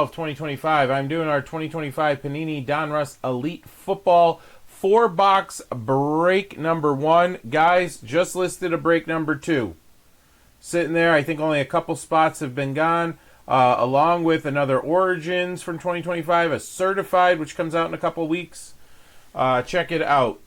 2025. I'm doing our 2025 Panini Donruss Elite Football 4-box break number 1. Guys, just listed a break number 2. Sitting there, I think only a couple spots have been gone, along with another Origins from 2025, a Certified, which comes out in a couple weeks. Check it out.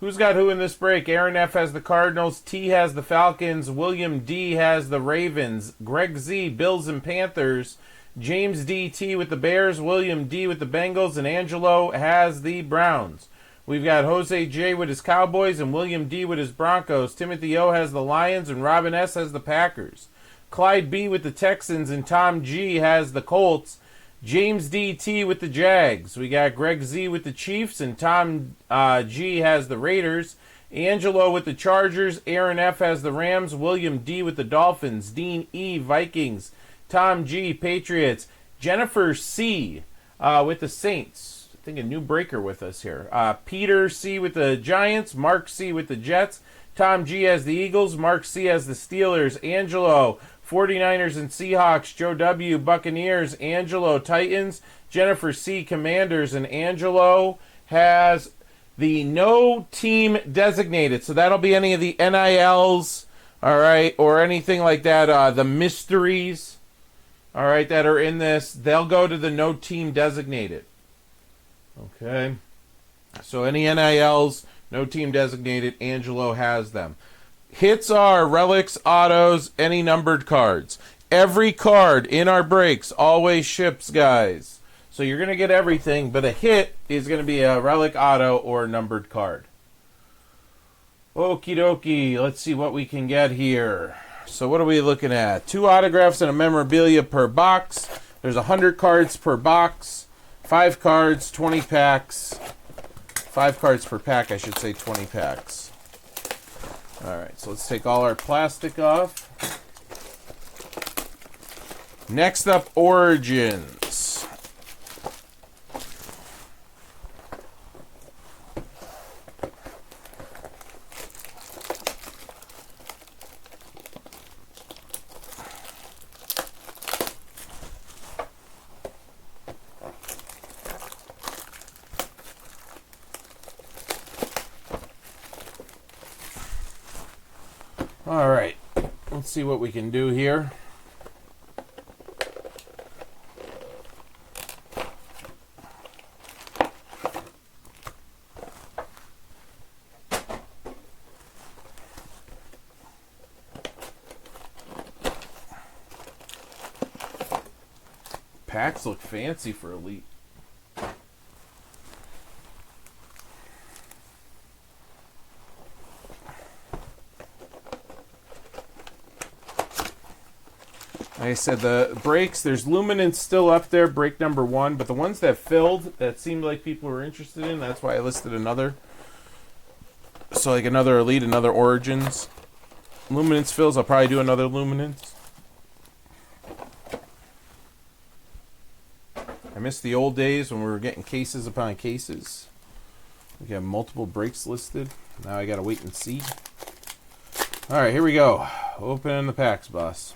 Who's got who in this break? Aaron F. has the Cardinals, T has the Falcons, William D. has the Ravens, Greg Z. Bills and Panthers, James D.T. with the Bears, William D. with the Bengals, and Angelo has the Browns. We've got Jose J. with his Cowboys and William D. with his Broncos. Timothy O. has the Lions and Robin S. has the Packers. Clyde B. with the Texans and Tom G. has the Colts. James D.T. with the Jags. We got Greg Z. with the Chiefs and Tom G. has the Raiders. Angelo with the Chargers. Aaron F. has the Rams. William D. with the Dolphins. Dean E. Vikings. Tom G. Patriots. Jennifer C. With the Saints. I think a new breaker with us here. Peter C. with the Giants. Mark C. with the Jets. Tom G. has the Eagles. Mark C. has the Steelers. Angelo, 49ers and Seahawks. Joe W. Buccaneers. Angelo, Titans. Jennifer C. Commanders. And Angelo has the no team designated. So that'll be any of the NILs, all right, or anything like that. The mysteries, all right, that are in this, they'll go to the no team designated. Okay. So any NILs, no team designated, Angelo has them. Hits are relics, autos, any numbered cards. Every card in our breaks always ships, guys. So you're going to get everything, but a hit is going to be a relic, auto, or numbered card. Okie dokie, let's see what we can get here. So what are we looking at? 2 autographs and a memorabilia per box. There's 100 cards per box. 5 cards, 20 packs. 5 cards per pack, I should say 20 packs. Alright, so let's take all our plastic off. Next up, Origins. All right, let's see what we can do here. Packs look fancy for Elite. Like I said, the breaks, there's Luminance still up there, break number 1, but the ones that filled, that seemed like people were interested in, that's why I listed another. So like another Elite, another Origins. Luminance fills, I'll probably do another Luminance. I miss the old days when we were getting cases upon cases. We have multiple breaks listed. Now I gotta wait and see. Alright, here we go. Open the packs, boss.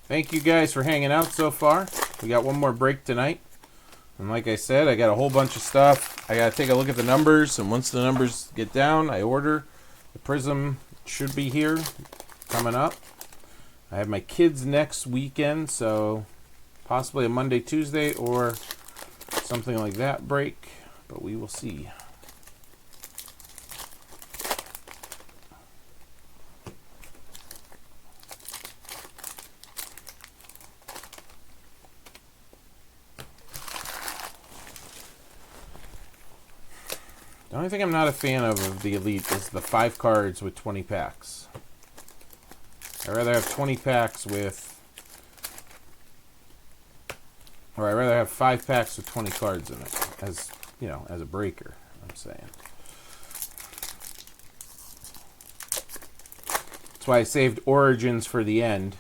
Thank you guys for hanging out so far. We got one more break tonight. And like I said, I got a whole bunch of stuff. I got to take a look at the numbers. And once the numbers get down, I order. The Prism should be here coming up. I have my kids next weekend. So possibly a Monday, Tuesday, or something like that break. But we will see. The only thing I'm not a fan of the Elite is the 5 cards with 20 packs. I'd rather have 20 packs with... Or I'd rather have 5 packs with 20 cards in it. As, you know, as a breaker, I'm saying. That's why I saved Origins for the end.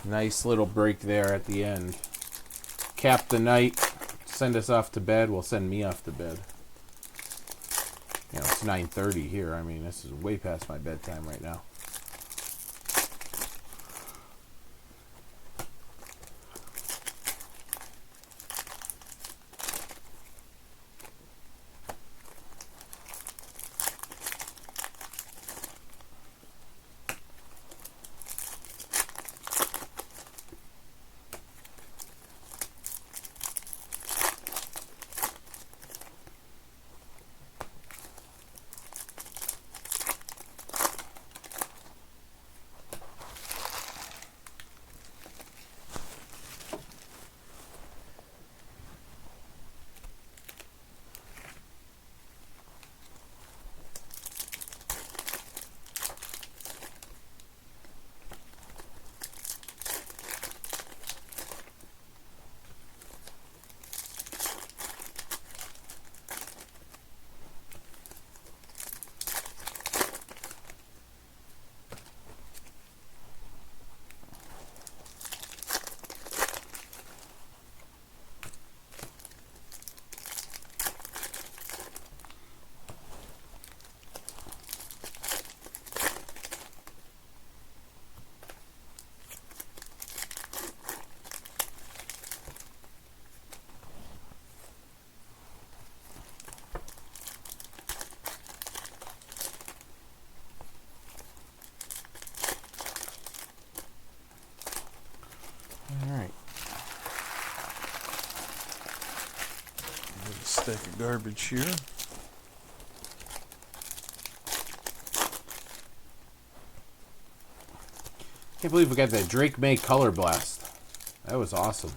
Nice little break there at the end. Cap the night. send us off to bed. Well, send me off to bed. You know, it's 9:30 here. I mean, this is way past my bedtime right now. Stack of garbage here. Can't believe we got that Drake May Color Blast. That was awesome.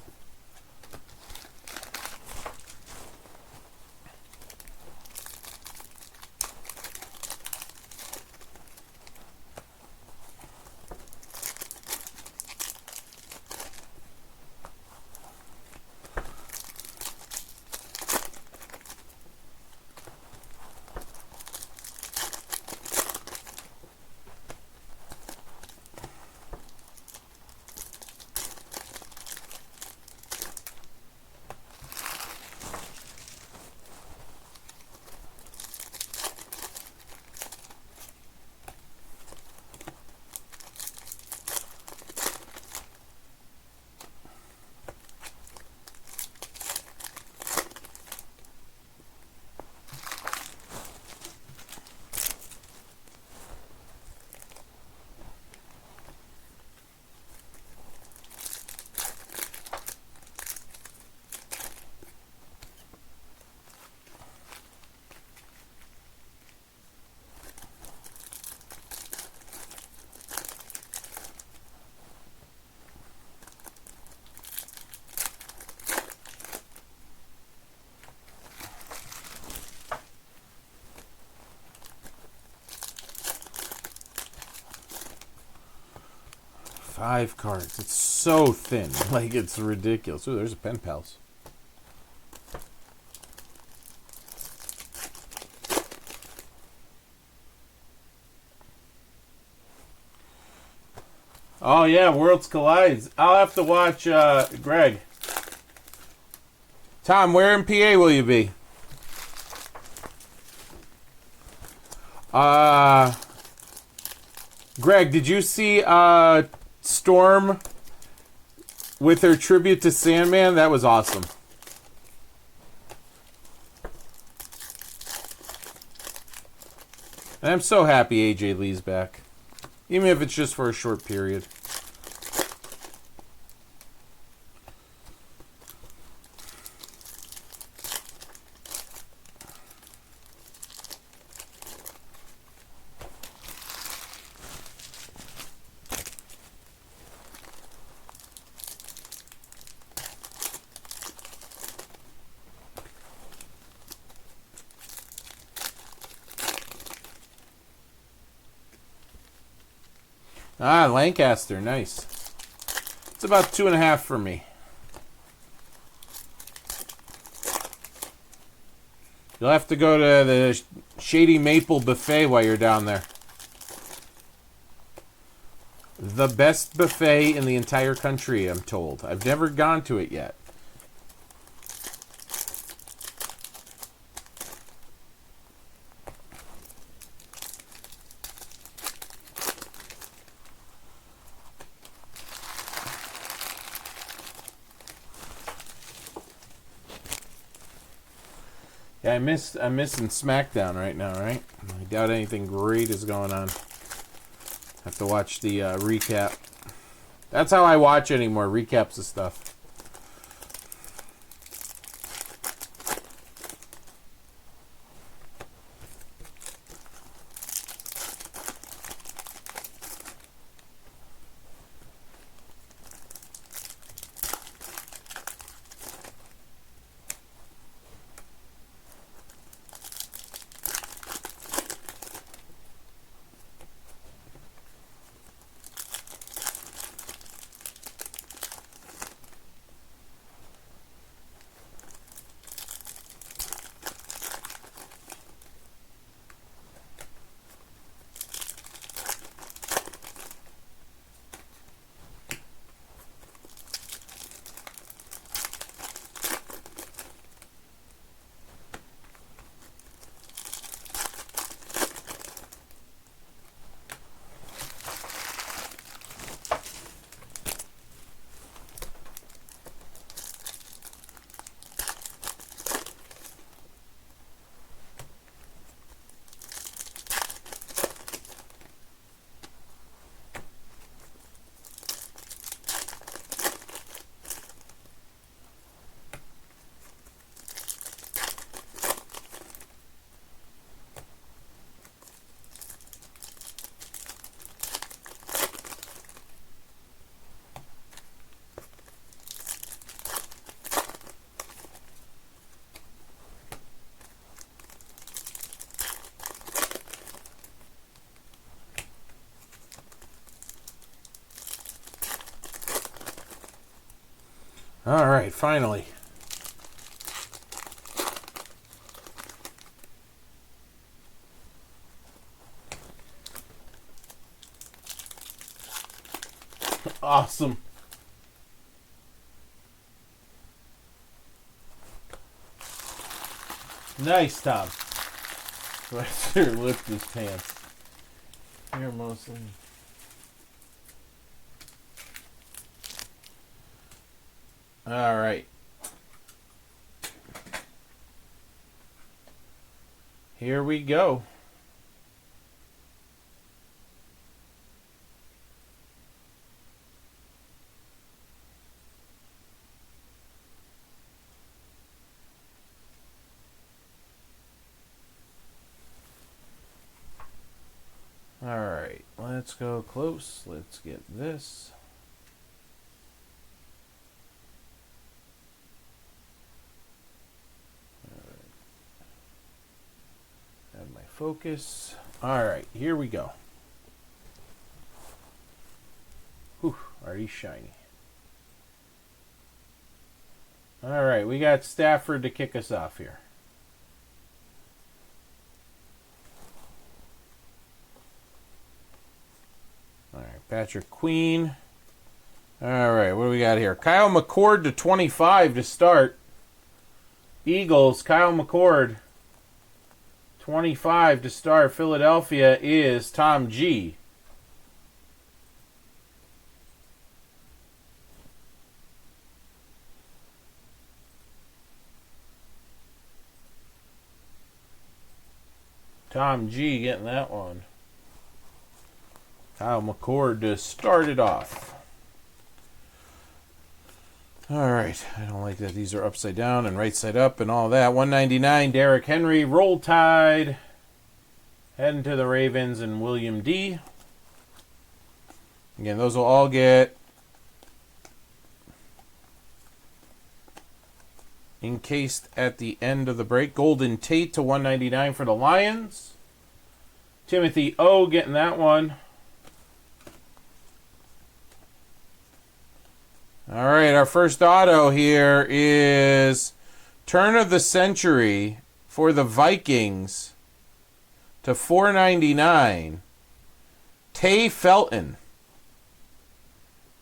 Five cards. It's so thin. Like, it's ridiculous. Ooh, there's a Pen Pals. Oh, yeah, Worlds Collides. I'll have to watch Greg. Tom, where in PA will you be? Greg, did you see Storm with her tribute to Sandman? That was awesome. And I'm so happy AJ Lee's back. Even if it's just for a short period. Ah, Lancaster, nice. It's about 2.5 for me. You'll have to go to the Shady Maple Buffet while you're down there. The best buffet in the entire country, I'm told. I've never gone to it yet. Yeah, I'm missing SmackDown right now, right? I doubt anything great is going on. Have to watch the recap. That's how I watch anymore, recaps of stuff. All right, finally. Awesome. Nice, Tom. Sweater lift his pants. Here, mostly. All right. Here we go. All right, let's go close. Let's get this. Add my focus. All right, here we go. Whew, already shiny. All right, we got Stafford to kick us off here. All right, Patrick Queen. All right, what do we got here? Kyle McCord to 25 to start. Eagles, Kyle McCord. 25 to start. Philadelphia is Tom G. Tom G getting that one. Kyle McCord to start it off. All right. I don't like that these are upside down and right side up and all that. 199, Derrick Henry. Roll Tide. Heading to the Ravens and William D. Again, those will all get encased at the end of the break. Golden Tate to 199 for the Lions. Timothy O getting that one. All right, our first auto here is turn of the century for the Vikings to 499. Tay Felton.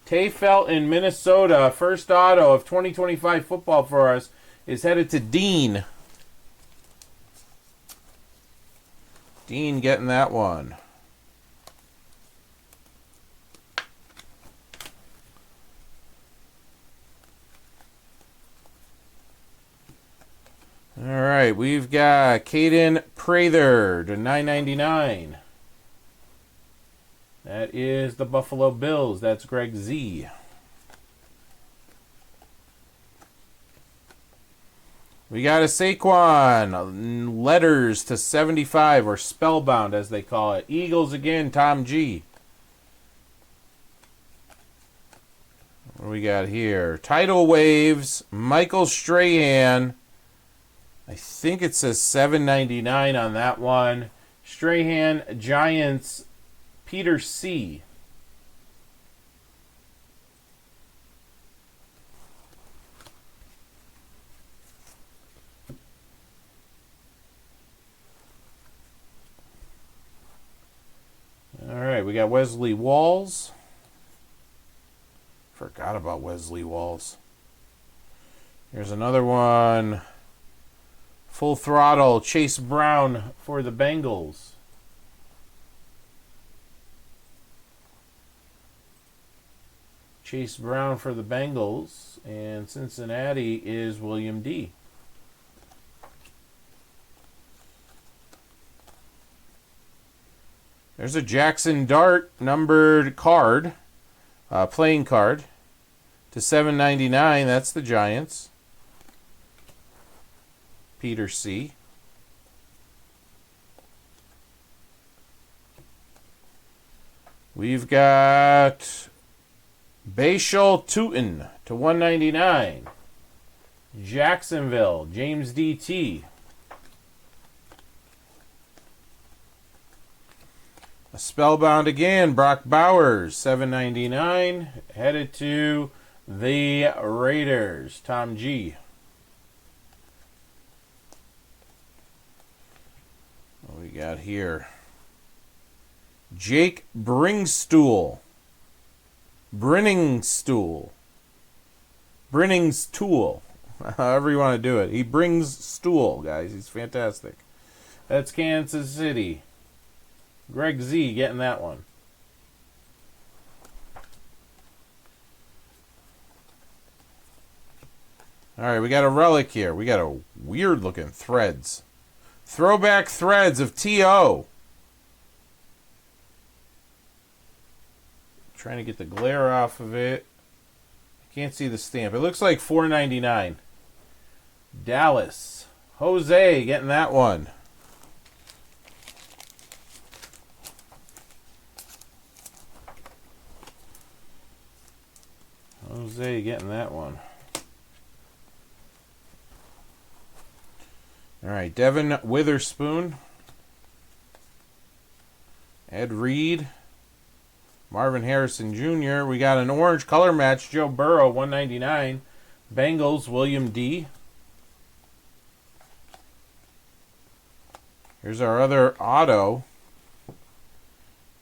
Tay Felton, Minnesota. First auto of 2025 football for us is headed to Dean. Dean getting that one. All right, we've got Caden Prather to $9.99. That is the Buffalo Bills. That's Greg Z. We got a Saquon, letters to 75, or Spellbound as they call it. Eagles again, Tom G. What do we got here? Tidal Waves, Michael Strahan. I think it says $7.99 on that one. Strahan, Giants, Peter C. All right, we got Wesley Walls. Forgot about Wesley Walls. Here's another one. Full Throttle, Chase Brown for the Bengals. Chase Brown for the Bengals. And Cincinnati is William D. There's a Jackson Dart numbered card, playing card, to $7.99. That's the Giants. Peter C. We've got Bashal Tootin to $1.99. Jacksonville, James D.T. A Spellbound again, Brock Bowers, $7.99. Headed to the Raiders, Tom G. What do we got here? Jake Bringstool. Brinningstool. However you want to do it. He brings stool, guys. He's fantastic. That's Kansas City. Greg Z getting that one. All right, we got a relic here. We got a weird looking Threads. Throwback Threads of T.O. Trying to get the glare off of it. I can't see the stamp. It looks like $4.99. Dallas. Jose getting that one. Jose getting that one. All right, Devin Witherspoon. Ed Reed. Marvin Harrison Jr. We got an orange color match. Joe Burrow, $1.99. Bengals, William D. Here's our other auto.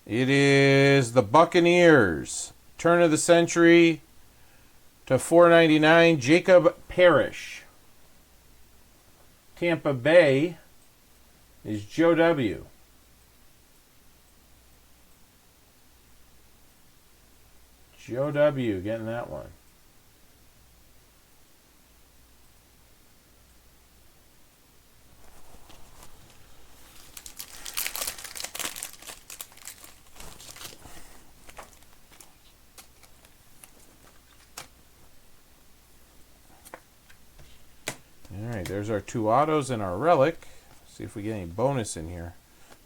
It is the Buccaneers. Turn of the century to $4.99. Jacob Parrish. Tampa Bay is Joe W. Joe W. getting that one. All right, there's our two autos and our relic. See if we get any bonus in here.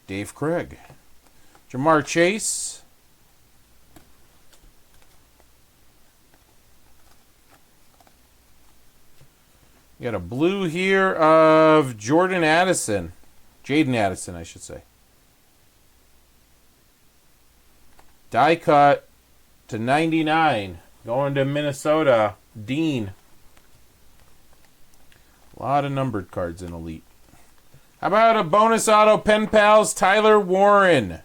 Dave Craig. Jamar Chase. We got a blue here of Jordan Addison. Jaden Addison, I should say. Die cut to 99. Going to Minnesota. Dean. A lot of numbered cards in Elite. How about a bonus auto Pen Pals Tyler Warren?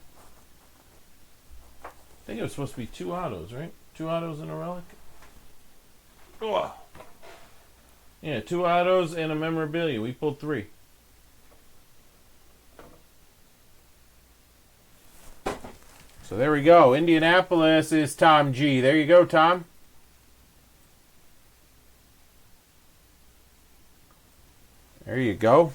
I think it was supposed to be two autos, right? Two autos and a relic? Oh. Yeah, two autos and a memorabilia. We pulled three. So there we go. Indianapolis is Tom G. There you go, Tom. There There you go.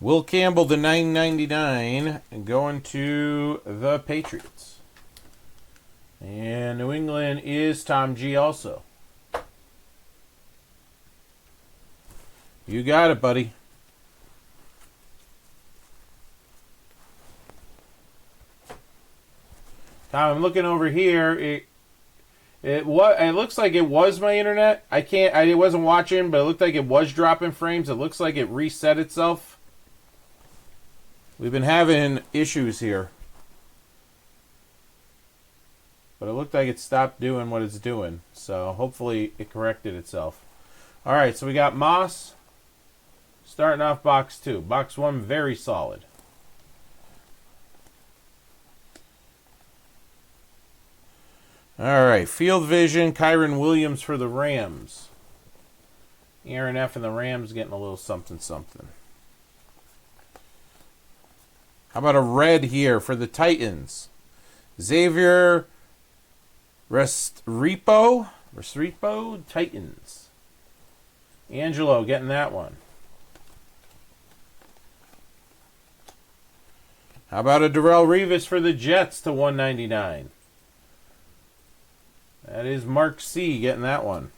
Will Campbell, the $9.99, going to the Patriots. And New England is Tom G also. You got it, buddy. Tom, I'm looking over here. It looks like it was my internet. I wasn't watching, but it looked like it was dropping frames. It looks like it reset itself. We've been having issues here. But it looked like it stopped doing what it's doing. So hopefully it corrected itself. Alright, so we got Moss. Starting off box 2. Box 1, very solid. Alright, Field Vision, Kyron Williams for the Rams. Aaron F. and the Rams getting a little something. How about a red here for the Titans? Xavier Restrepo, Titans. Angelo getting that one. How about a Darrelle Revis for the Jets to $1.99? That is Mark C. getting that one.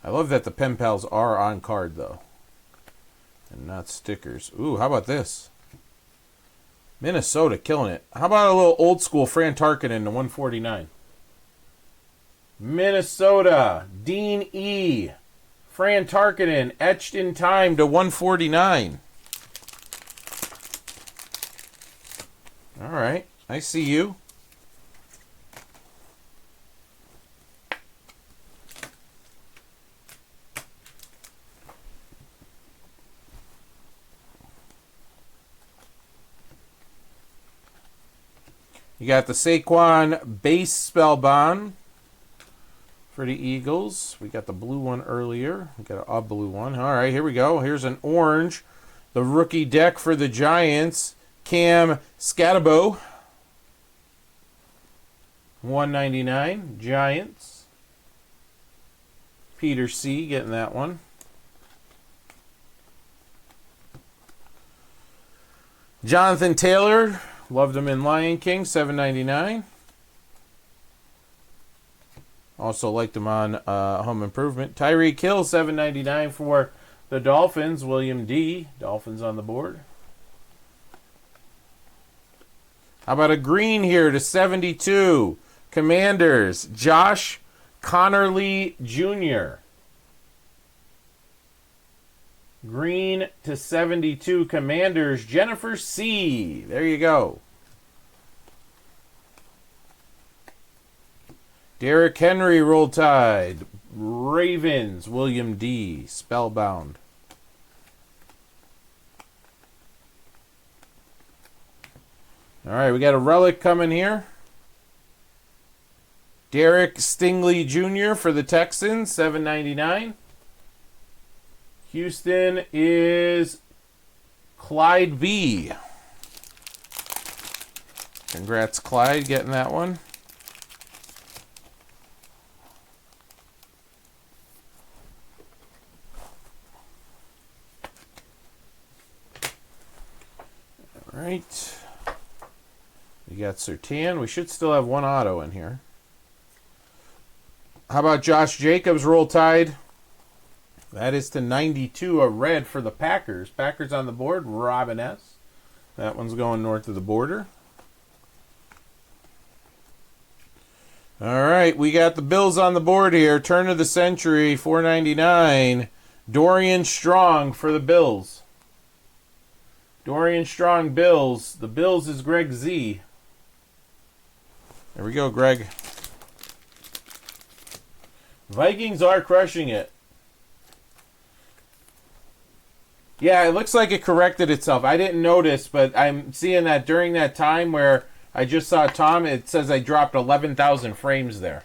I love that the pen pals are on card, though. And not stickers. Ooh, how about this? Minnesota killing it. How about a little old school Fran Tarkenton to 149? Minnesota, Dean E. Fran Tarkenton, etched in time to 149. All right, I see you. You got the Saquon base spellbound for the Eagles. We got the blue one earlier. We got a blue one. All right, here we go. Here's an orange. The rookie deck for the Giants. Cam Scatabo. $1.99. Giants. Peter C. getting that one. Jonathan Taylor. Loved him in Lion King, $7.99. Also liked him on Home Improvement. Tyreek Hill, $7.99 for the Dolphins. William D. Dolphins on the board. How about a green here to 72? Commanders, Josh Connerly Jr. Green to 72, Commanders, Jennifer C. There you go. Derrick Henry, Roll Tide. Ravens, William D. Spellbound. All right, we got a relic coming here. Derek Stingley Jr. for the Texans, $7.99. Houston is Clyde B. Congrats, Clyde, getting that one. All right. We got Surtain. We should still have one auto in here. How about Josh Jacobs, Roll Tide? That is to 92, a red for the Packers. Packers on the board, Robin S. That one's going north of the border. All right, we got the Bills on the board here. Turn of the century, $4.99. Dorian Strong for the Bills. Dorian Strong, Bills. The Bills is Greg Z. There we go, Greg. Vikings are crushing it. Yeah, it looks like it corrected itself. I didn't notice, but I'm seeing that during that time where I just saw Tom, it says I dropped 11,000 frames there.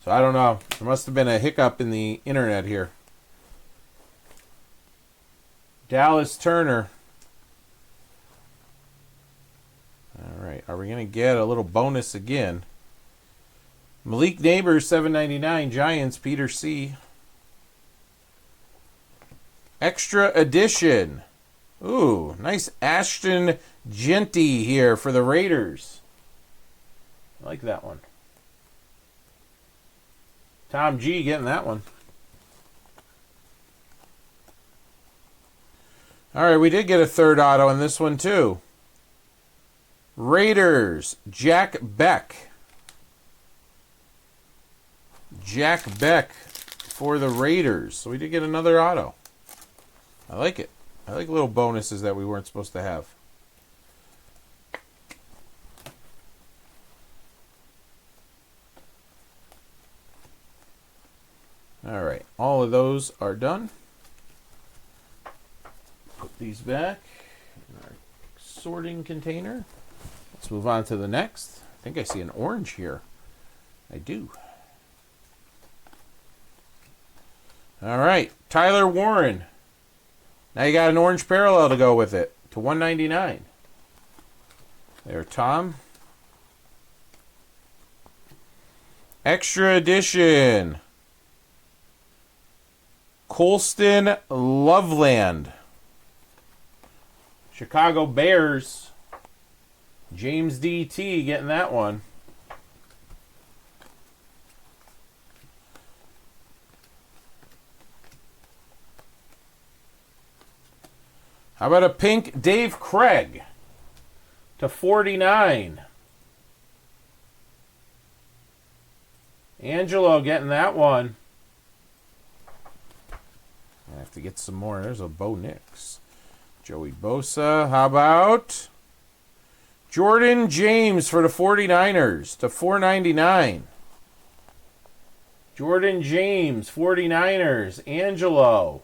So I don't know. There must have been a hiccup in the internet here. Dallas Turner. All right. Are we going to get a little bonus again? Malik Neighbors, $7.99. Giants, Peter C. Extra edition. Ooh, nice Ashton Genty here for the Raiders. I like that one. Tom G getting that one. All right, we did get a third auto in this one too. Raiders, Jack Beck. Jack Beck for the Raiders. So we did get another auto. I like it. I like little bonuses that we weren't supposed to have. All right, all of those are done. Put these back in our sorting container. Let's move on to the next. I think I see an orange here. I do. All right, Tyler Warren. Now you got an orange parallel to go with it, to $199. There, Tom. Extra edition. Colston Loveland. Chicago Bears. James D.T. getting that one. How about a pink Dave Craig to $49? Angelo getting that one. I have to get some more. There's a Bo Nix. Joey Bosa. How about Jordan James for the 49ers to $4.99? Jordan James, 49ers. Angelo.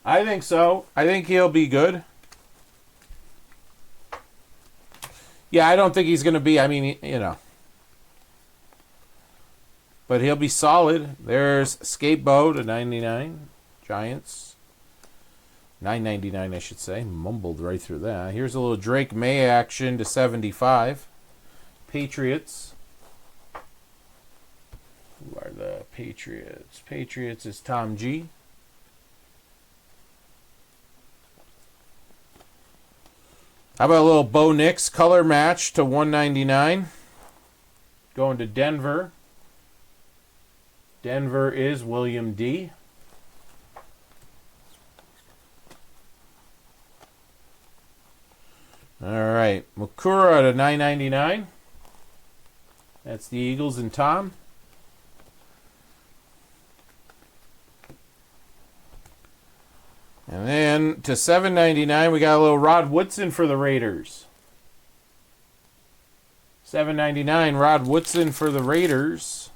I think so. I think he'll be good. Yeah, I don't think he's going to be, I mean, you know. But he'll be solid. There's Skatebow to $99. Giants. $9.99, I should say. Mumbled right through that. Here's a little Drake May action to $75. Patriots. Who are the Patriots? Patriots is Tom G. How about a little Bo Nix color match to $199? Going to Denver. Denver is William D. All right. Mukura to $9.99. That's the Eagles and Tom. And then to $7.99, we got a little Rod Woodson for the Raiders. $7.99, Rod Woodson for the Raiders.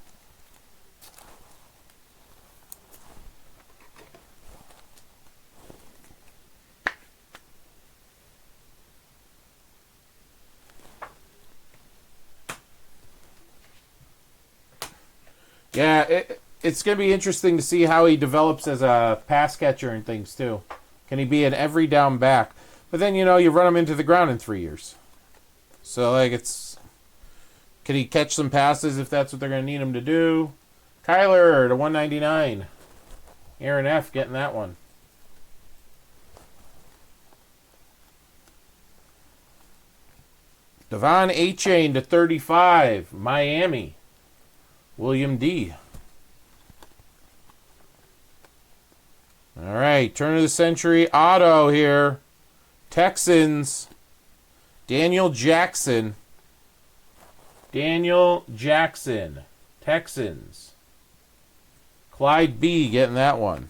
Yeah, it's going to be interesting to see how he develops as a pass catcher and things, too. Can he be an every down back? But then, you know, you run him into the ground in 3 years. So, like, it's... Can he catch some passes if that's what they're going to need him to do? Kyler to $199. Aaron F. getting that one. Devon A-Chain to $35. Miami. William D. All right, turn of the century auto here. Texans. Daniel Jackson. Daniel Jackson. Texans. Clyde B getting that one.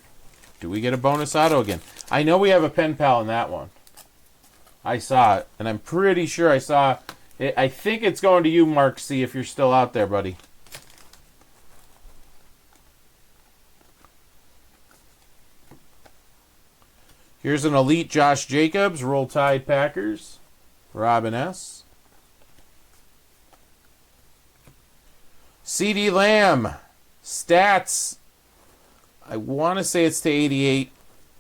Do we get a bonus auto again? I know we have a pen pal in that one. I saw it, and I'm pretty sure I saw it. I think it's going to you, Mark C, if you're still out there, buddy. Here's an elite Josh Jacobs, Roll Tide Packers, Robin S. CD Lamb, stats. I want to say it's to 88.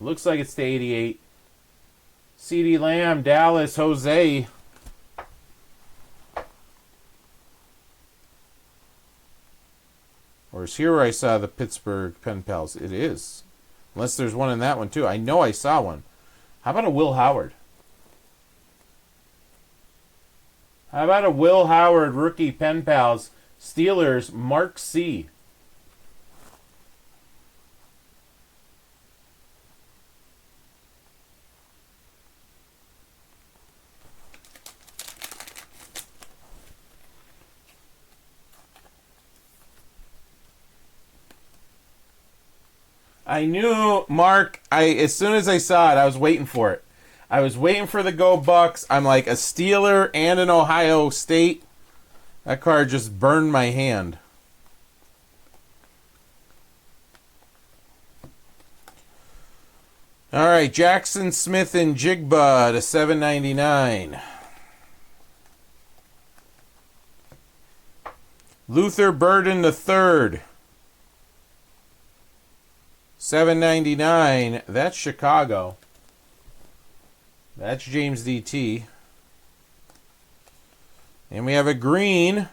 Looks like it's to 88. CD Lamb, Dallas, Jose. Or is here where I saw the Pittsburgh pen pals? It is. Unless there's one in that one too. I know I saw one. How about a Will Howard? How about a Will Howard rookie pen pals? Steelers, Mark C. I knew, Mark, as soon as I saw it, I was waiting for it. I was waiting for the Go Bucks. I'm like, a Steeler and an Ohio State. That card just burned my hand. All right, Jackson Smith and Jigba to $7.99. Luther Burden III. $7.99. That's Chicago. That's James DT. And we have a green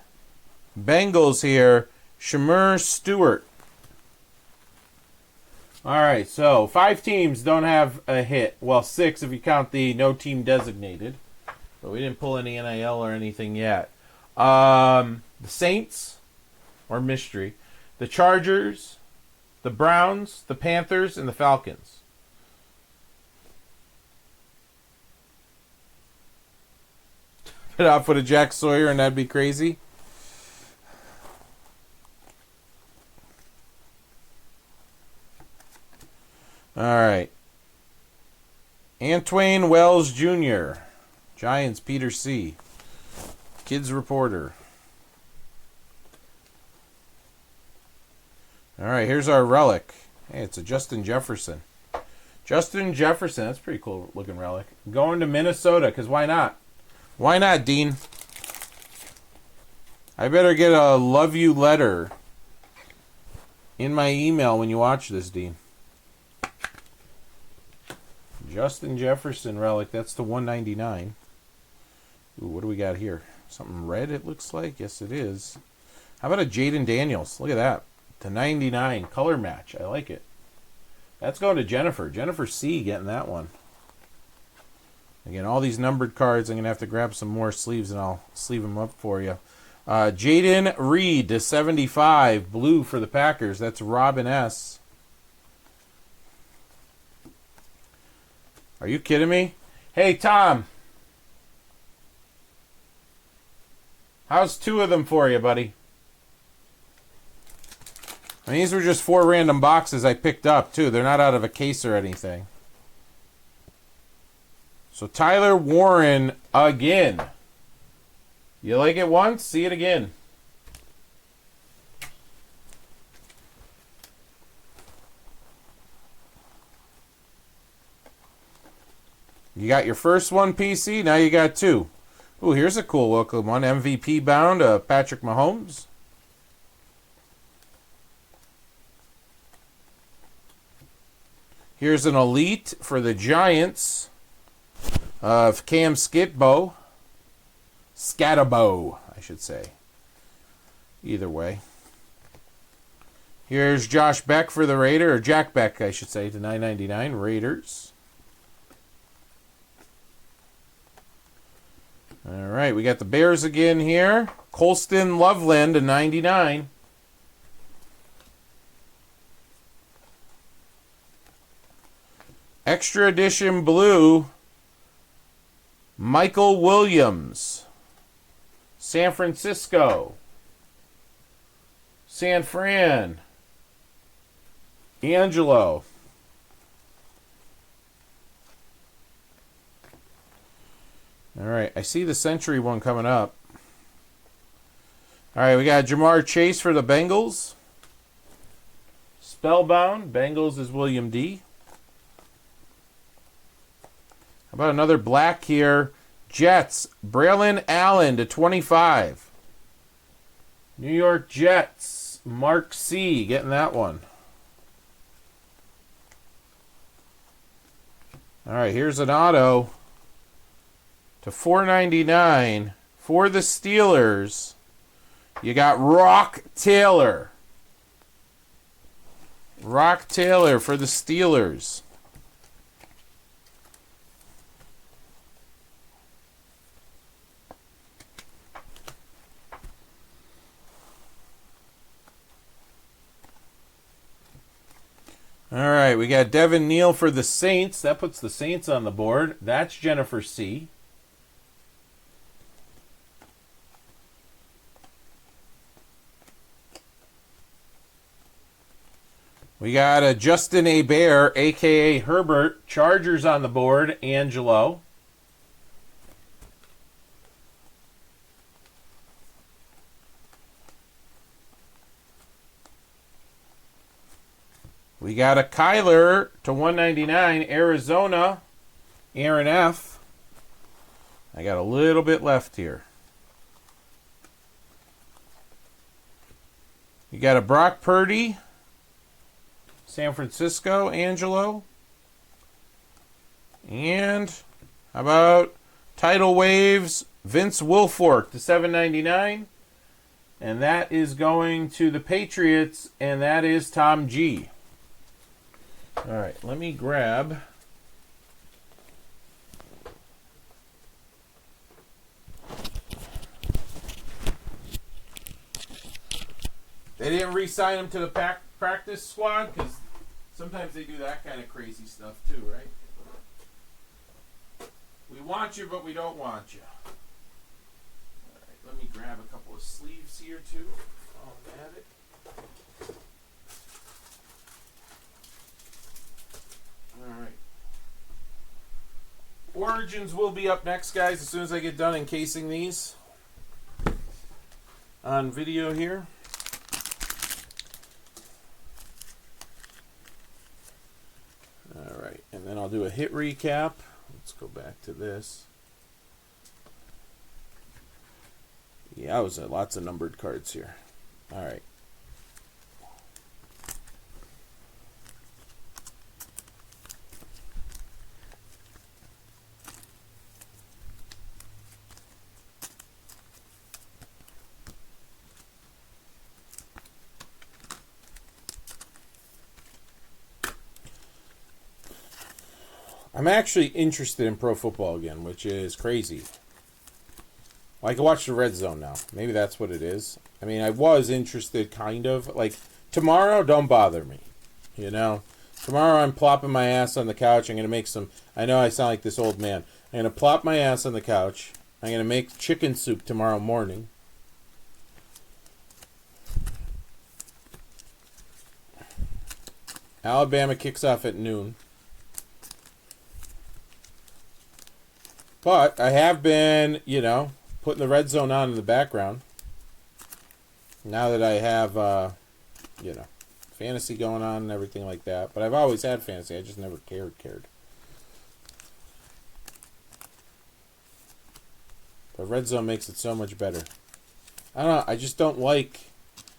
Bengals here. Shamir Stewart. All right, so 5 teams don't have a hit. Well, 6 if you count the no team designated. But we didn't pull any NIL or anything yet. The Saints, or mystery. The Chargers, the Browns, the Panthers, and the Falcons. Put out for a Jack Sawyer, and that'd be crazy. All right. Antwain Wells Jr., Giants, Peter C., Kids Reporter. All right, here's our relic. Hey, it's a Justin Jefferson. Justin Jefferson, that's a pretty cool looking relic. Going to Minnesota, because why not? Why not, Dean? I better get a love you letter in my email when you watch this, Dean. Justin Jefferson relic, that's the $199. Ooh, what do we got here? Something red, it looks like. Yes, it is. How about a Jaden Daniels? Look at that. To $99, color match. I like it. That's going to Jennifer. Jennifer C. getting that one. Again, all these numbered cards, I'm going to have to grab some more sleeves, and I'll sleeve them up for you. Jaden Reed to $75, blue for the Packers. That's Robin S. Are you kidding me? Hey, Tom. How's 2 of them for you, buddy? And these were just 4 random boxes I picked up, too. They're not out of a case or anything. So Tyler Warren again. You like it once, see it again. You got your first one, PC. Now you got 2. Ooh, here's a cool looking one. MVP bound, Patrick Mahomes. Here's an elite for the Giants of Cam Scatabo, I should say. Either way. Here's Josh Beck for the Raiders, or Jack Beck, I should say, to $9.99. Raiders. All right, we got the Bears again here. Colston Loveland to $99. Extra edition blue, Michael Williams, San Francisco, San Fran. Angelo. All right, I see the Century one coming up. All right, we got Jamar Chase for the Bengals. Spellbound. Bengals is William D. How about another black here? Jets. Braylon Allen to 25. New York Jets. Mark C. Getting that one. All right, here's an auto to $4.99 for the Steelers. You got Rock Taylor. Rock Taylor for the Steelers. All right, we got Devin Neal for the Saints. That puts the Saints on the board. That's Jennifer C. We got a Justin Hebert, a.k.a. Herbert. Chargers on the board. Angelo. We got a Kyler to $1.99. Arizona. Aaron F. I got a little bit left here. You got a Brock Purdy. San Francisco, Angelo. And how about Tidal Waves, Vince Wilfork to $7.99. And that is going to the Patriots, and that is Tom G. All right, let me grab. They didn't re-sign him to the practice squad because sometimes they do that kind of crazy stuff too, right? We want you, but we don't want you. All right, let me grab a couple of sleeves here too. While I'm at it. All right. Origins will be up next, guys, as soon as I get done encasing these on video here. All right, and then I'll do a hit recap. Let's go back to this. Yeah, it was lots of numbered cards here. All right. I'm actually interested in pro football again, which is crazy. Well, I can watch the Red Zone now. Maybe that's what it is. I mean, I was interested, kind of. Like, tomorrow, don't bother me. You know? Tomorrow I'm plopping my ass on the couch. I'm going to make some... I know I sound like this old man. I'm going to plop my ass on the couch. I'm going to make chicken soup tomorrow morning. Alabama kicks off at noon. But I have been, you know, putting the Red Zone on in the background. Now that I have, you know, fantasy going on and everything like that. But I've always had fantasy. I just never cared. But Red Zone makes it so much better. I don't know. I just don't like,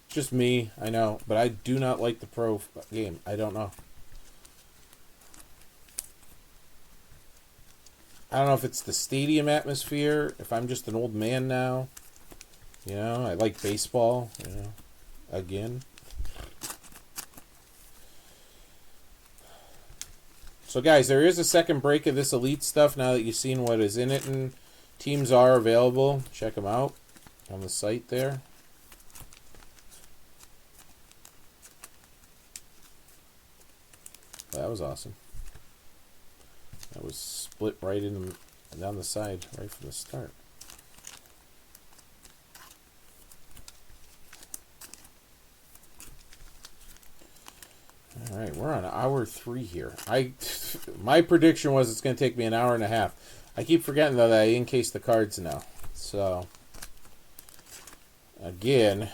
just me, I know. But I do not like the pro game. I don't know. I don't know if it's the stadium atmosphere, if I'm just an old man now. You know, I like baseball, you know, again. So, guys, there is a second break of this Elite stuff now that you've seen what is in it, and teams are available. Check them out on the site there. That was awesome. That was split right in down the side right from the start. All right, we're on hour 3 here. My prediction was it's going to take me an hour and a half. I keep forgetting, though, that I encase the cards now. So, again,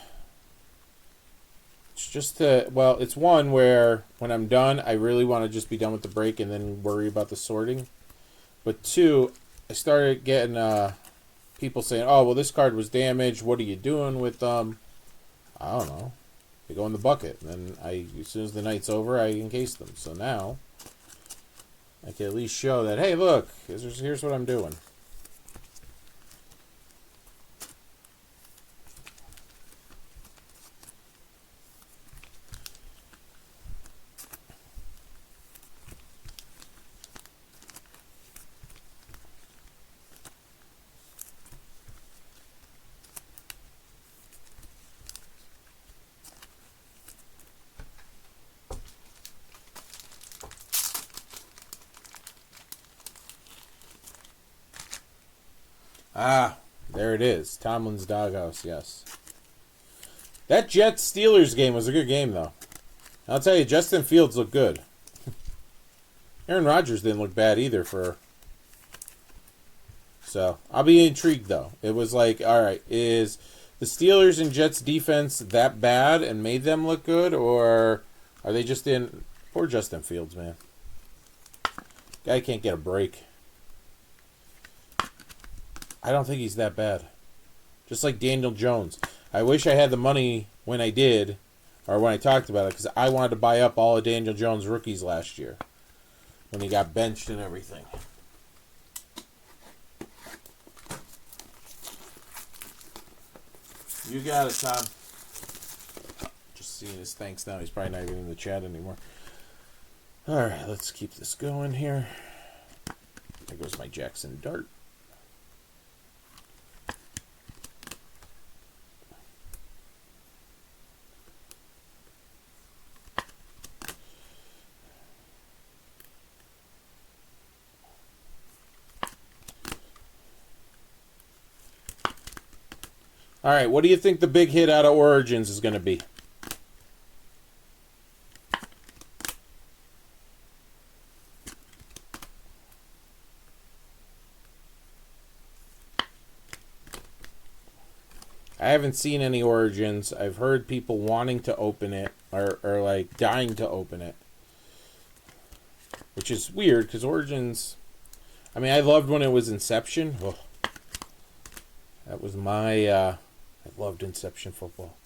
it's just it's one where when I'm done, I really want to just be done with the break and then worry about the sorting. But 2, I started getting people saying, oh, well, this card was damaged. What are you doing with them? I don't know. They go in the bucket. And then as soon as the night's over, I encase them. So now I can at least show that, hey, look, here's what I'm doing. Ah, there it is. Tomlin's doghouse, yes. That Jets-Steelers game was a good game, though. I'll tell you, Justin Fields looked good. Aaron Rodgers didn't look bad either So, I'll be intrigued, though. It was like, all right, is the Steelers and Jets defense that bad and made them look good? Or are they just in... Poor Justin Fields, man. Guy can't get a break. I don't think he's that bad. Just like Daniel Jones. I wish I had the money when I did, or when I talked about it, because I wanted to buy up all of Daniel Jones' rookies last year when he got benched and everything. You got it, Tom. Just seeing his thanks now. He's probably not even in the chat anymore. All right, let's keep this going here. There goes my Jackson Dart. All right, what do you think the big hit out of Origins is going to be? I haven't seen any Origins. I've heard people wanting to open it or like dying to open it, which is weird because Origins, I mean, I loved when it was Inception. Oh, that was my... I loved Inception football.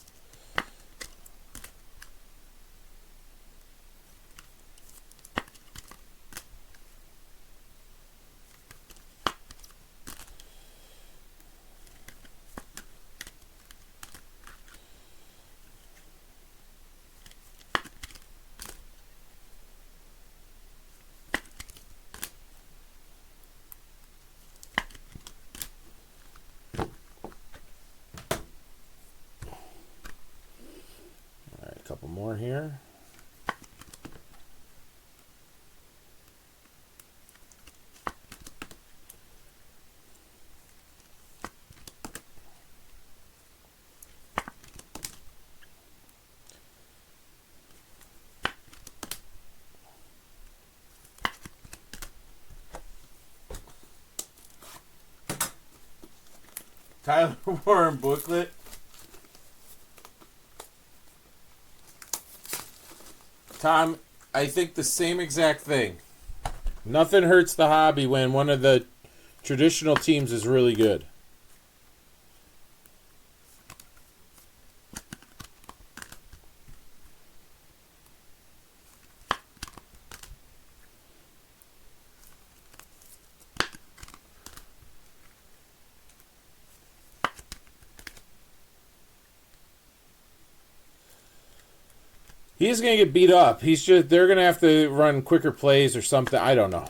Couple more here. Tyler Warren booklet. Tom, I think the same exact thing. Nothing hurts the hobby when one of the traditional teams is really good. He's going to get beat up. They're going to have to run quicker plays or something. I don't know.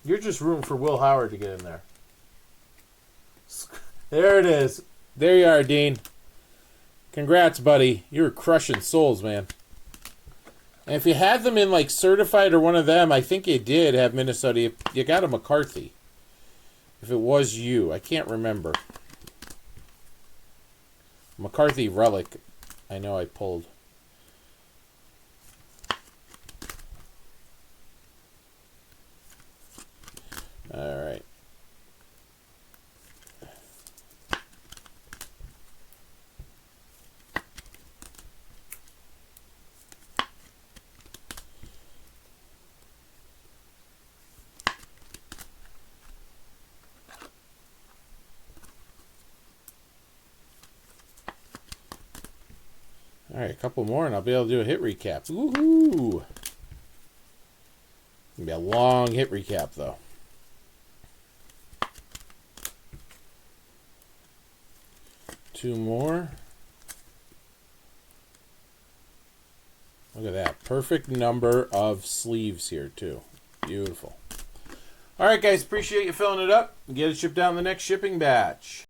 You're just rooting for Will Howard to get in there. There it is. There you are, Dean. Congrats, buddy. You were crushing souls, man. And if you had them in like certified or one of them, I think you did have Minnesota. You got a McCarthy. If it was you. I can't remember. McCarthy Relic, I know I pulled. All right, a couple more, and I'll be able to do a hit recap. Woohoo! It's going to be a long hit recap, though. Two more. Look at that. Perfect number of sleeves here, too. Beautiful. All right, guys. Appreciate you filling it up. Get it shipped out in the next shipping batch.